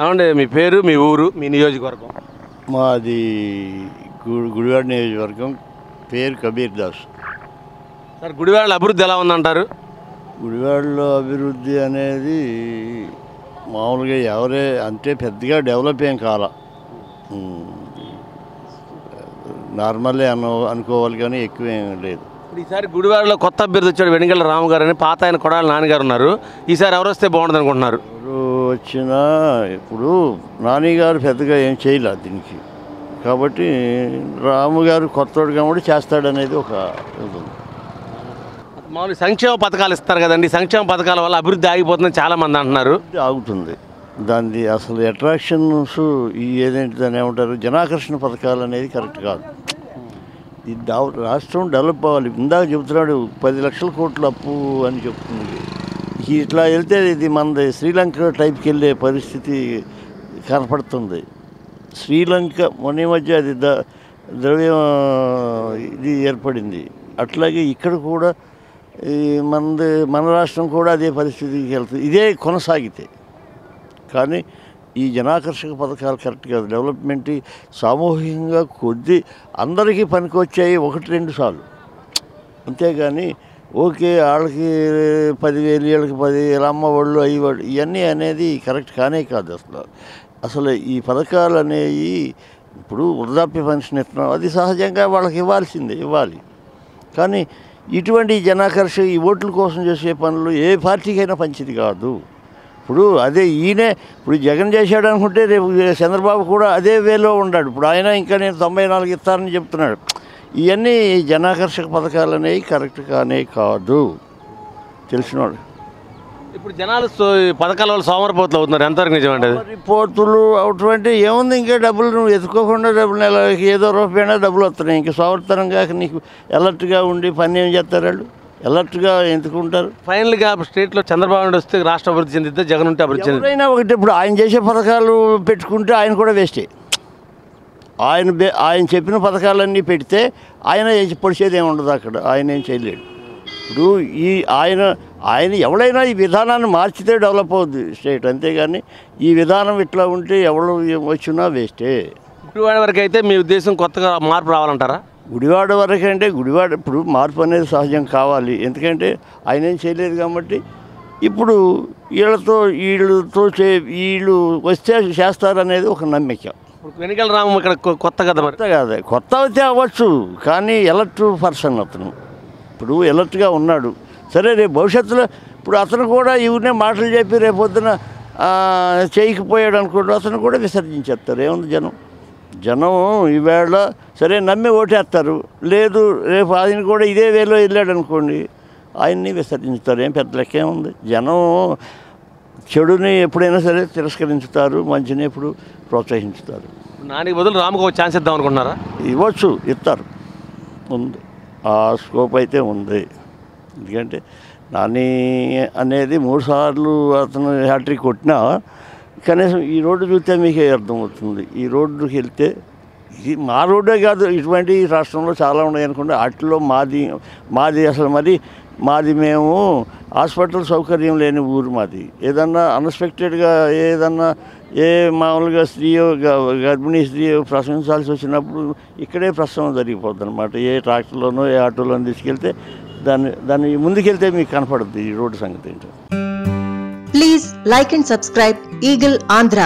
అవునండి, మీ పేరు, మీ ఊరు, మీ నియోజకవర్గం? మాది గుడివాడ నియోజకవర్గం. పేరు కబీర్ దాస్. సార్, గుడివాడలో అభివృద్ధి ఎలా ఉందంటారు? గుడివాడలో అభివృద్ధి అనేది మామూలుగా ఎవరే అంటే పెద్దగా డెవలప్ ఏం కాల, నార్మల్లే అనుకోవాలి కానీ ఎక్కువ ఏం లేదు. ఈసారి గుడివాడలో కొత్త అభ్యర్థి వచ్చాడు, వెనిగళ్ల రాము గారు అని. పాత ఆయన కొడాలి నాన్నగారు ఉన్నారు. ఈసారి ఎవరు వస్తే బాగుంటుంది అనుకుంటున్నారు? ఎవరు వచ్చినా ఇప్పుడు నాని గారు పెద్దగా ఏం చేయలేదు దీనికి, కాబట్టి రాము గారు కొత్తోడు కాబట్టి చేస్తాడనేది ఒక ఇది. మామూలు సంక్షేమ పథకాలు ఇస్తారు కదండి, సంక్షేమ పథకాల వల్ల అభివృద్ధి ఆగిపోతుందని చాలామంది అంటున్నారు. ఆగుతుంది. దాన్ని అసలు అట్రాక్షన్స్ ఏదేంటి దాన్ని ఏమంటారు, జనాకర్షణ పథకాలు అనేది కరెక్ట్ కాదు. ఇది రాష్ట్రం డెవలప్ అవ్వాలి. ఇందాక చెబుతున్నాడు 10 లక్షల కోట్ల అప్పు అని చెప్తుంది. ఇట్లా వెళ్తే ఇది మనది శ్రీలంక టైప్కి వెళ్ళే పరిస్థితి కనపడుతుంది. శ్రీలంక మొన్న మధ్య అది ద్రవ్యం ఇది ఏర్పడింది. అట్లాగే ఇక్కడ కూడా ఈ మన రాష్ట్రం కూడా అదే పరిస్థితికి వెళ్తుంది ఇదే కొనసాగితే. కానీ ఈ జనాకర్షక పథకాలు కరెక్ట్ కాదు. డెవలప్మెంట్ సామూహికంగా కొద్ది అందరికీ పనికొచ్చాయి 1-2 సార్లు, అంతేగాని ఓకే వాళ్ళకి 10,000 వీళ్ళకి 10,000 అమ్మఒళ్ళు అయ్యేవాళ్ళు ఇవన్నీ అనేది కరెక్ట్ కానే కాదు. అసలు ఈ పథకాలు అనేవి ఇప్పుడు వృద్ధాప్య పెన్షన్ ఇస్తున్నాం, అది సహజంగా వాళ్ళకి ఇవ్వాలి. కానీ ఇటువంటి జనాకర్ష ఈ ఓట్ల కోసం చేసే పనులు ఏ పార్టీకైనా మంచిది కాదు. ఇప్పుడు అదే ఈయనే ఇప్పుడు జగన్ చేశాడు అనుకుంటే రేపు చంద్రబాబు కూడా అదే వేలో ఉన్నాడు. ఇప్పుడు ఆయన ఇంకా నేను 94 ఇస్తానని చెప్తున్నాడు. ఇవన్నీ జనాకర్షక పథకాలు అనేవి కరెక్ట్ కానే కాదు, తెలిసినవాడు. ఇప్పుడు జనాలు పథకాల వల్ల సోమరిపోతులు అవుతున్నారు, ఎంతవరకు నిజమండి? సోమరిపోతులు అటువంటి ఏముంది, ఇంకా డబ్బులు నువ్వు ఎత్తుకోకుండా డబ్బులు నెలకి ఏదో రూపాయనా డబ్బులు వస్తున్నాయి. ఇంకా సోమరితనం కాక నీకు అలర్ట్గా ఉండి పని ఏం చేస్తారు వాళ్ళు? అలర్ట్గా ఎందుకుంటారు? ఫైనల్గా స్టేట్లో చంద్రబాబు నాయుడు వస్తే రాష్ట్రం అభివృద్ధి చెందితే, జగన్ ఉంటే అభివృద్ధి చెందితే ఎవరైనా ఒకటి. ఇప్పుడు ఆయన చేసే పథకాలు పెట్టుకుంటే ఆయన కూడా వేస్టే. ఆయన చెప్పిన పథకాలన్నీ పెడితే ఆయన పొడిచేది ఏమి ఉండదు అక్కడ, ఆయన ఏం చేయలేడు. ఇప్పుడు ఆయన ఎవడైనా ఈ విధానాన్ని మార్చితే డెవలప్ అవుద్ది స్టేట్, అంతేగాని ఈ విధానం ఇట్లా ఉంటే ఎవరు వచ్చినా వేస్టే. గుడివాడ వరకు అయితే మీ ఉద్దేశం కొత్తగా మార్పు రావాలంటారా? గుడివాడ వరకు అంటే గుడివాడ ఇప్పుడు మార్పు అనేది సహజం కావాలి, ఎందుకంటే ఆయన ఏం చేయలేదు కాబట్టి. ఇప్పుడు వీళ్ళు వస్తే చేస్తారనేది ఒక నమ్మిక. వెనిగళ్ల రాము ఇక్కడ కొత్త కదా, కొత్త అయితే అవ్వచ్చు, కానీ ఎలర్ట్ పర్సన్ అతను. ఇప్పుడు ఎలర్ట్గా ఉన్నాడు. సరే, రేపు భవిష్యత్తులో ఇప్పుడు అతను కూడా ఇవన్నీ మాటలు చెప్పి రేపొద్దున చేయకపోయాడు అనుకోండి, అతను కూడా విసర్జించేస్తారు. ఏముంది, జనం ఈవేళ సరే నమ్మి ఓటేస్తారు. లేదు, రేపు ఆయన కూడా ఇదే వేలో వెళ్ళాడు అనుకోండి, ఆయన్ని విసర్జించుతారు. ఏం పెద్ద లెక్క ఏముంది. జనం చెడుని ఎప్పుడైనా సరే తిరస్కరించుతారు, మంచిని ఎప్పుడు ప్రోత్సహించుతారు. నానికి బదులు రాముకు ఒక ఛాన్స్ ఇద్దాం అనుకుంటున్నారా? ఇవ్వచ్చు, ఇస్తారు, ఉంది, ఆ స్కోప్ అయితే ఉంది. ఎందుకంటే నాని అనేది 3 సార్లు అతను హ్యాట్రిక్ కొట్టినా కనీసం ఈ రోడ్డు చూస్తే మీకే అర్థమవుతుంది. ఈ రోడ్డుకి వెళ్తే ఇది మా రోడ్డే కాదు, ఇటువంటి రాష్ట్రంలో చాలా ఉన్నాయి అనుకుంటే వాటిలో మాది అసలు మాది మేము హాస్పిటల్ సౌకర్యం లేని ఊరు మాది. ఏదన్నా అన్ఎక్స్పెక్టెడ్గా మామూలుగా గర్భిణీ స్త్రీ ప్రసవించాల్సి వచ్చినప్పుడు ఇక్కడే ప్రసవం జరిగిపోద్ది అనమాట. ఏ ట్రాక్టర్లోనో ఏ ఆటోలోనో తీసుకెళ్తే దాన్ని ముందుకెళ్తే మీకు కనపడుద్ది ఈ రోడ్డు సంగతి ఏంటో. Please like and subscribe eagle Andhra.